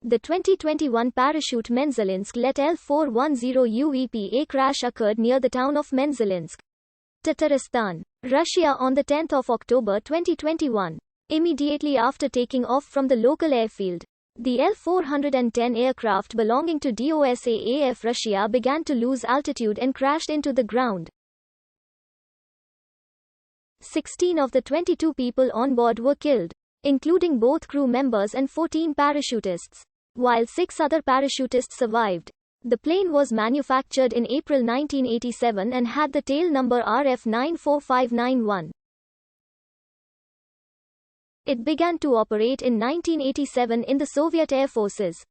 The 2021 Parachute Menzelinsk Let L 410 UEPA crash occurred near the town of Menzelinsk, Tatarstan, Russia on 10 October 2021. Immediately after taking off from the local airfield, the L-410 aircraft belonging to DOSAAF Russia began to lose altitude and crashed into the ground. 16 of the 22 people on board were killed, including both crew members and 14 parachutists, while 6 other parachutists survived. The plane was manufactured in April 1987 and had the tail number RF94591. It began to operate in 1987 in the Soviet Air Forces,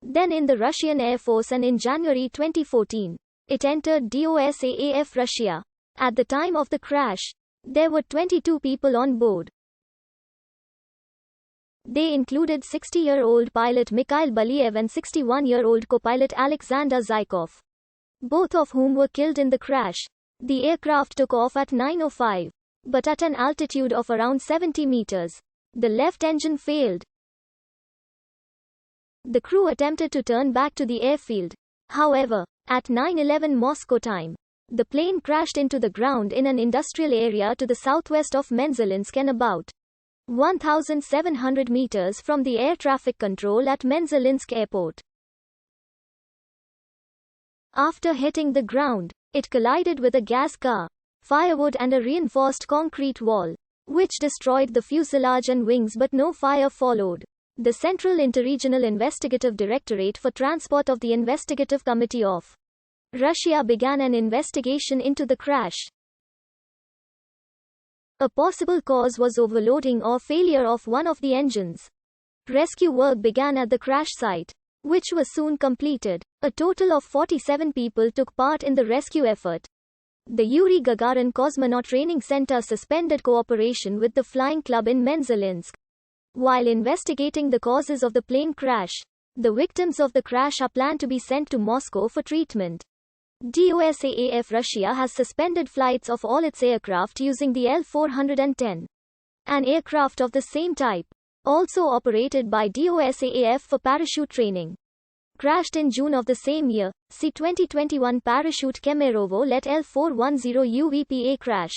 then in the Russian Air Force, and in January 2014, it entered DOSAAF Russia. At the time of the crash, there were 22 people on board. They included 60-year-old pilot Mikhail Baliev and 61-year-old co-pilot Alexander Zykov, both of whom were killed in the crash. The aircraft took off at 9:05, but at an altitude of around 70 meters. The left engine failed. The crew attempted to turn back to the airfield. However, at 9:11 Moscow time, the plane crashed into the ground in an industrial area to the southwest of Menzelinsk and about 1,700 meters from the air traffic control at Menzelinsk Airport. After hitting the ground, it collided with a gas car, firewood and a reinforced concrete wall, which destroyed the fuselage and wings, but no fire followed. The Central Interregional Investigative Directorate for Transport of the Investigative Committee of Russia began an investigation into the crash. A possible cause was overloading or failure of one of the engines. Rescue work began at the crash site, which was soon completed. A total of 47 people took part in the rescue effort. The Yuri Gagarin Cosmonaut Training Center suspended cooperation with the flying club in Menzelinsk. While investigating the causes of the plane crash, the victims of the crash are planned to be sent to Moscow for treatment. DOSAAF Russia has suspended flights of all its aircraft using the L-410. An aircraft of the same type, also operated by DOSAAF for parachute training, crashed in June of the same year. See 2021 Parachute Menzelinsk Let L 410 UVPA crash.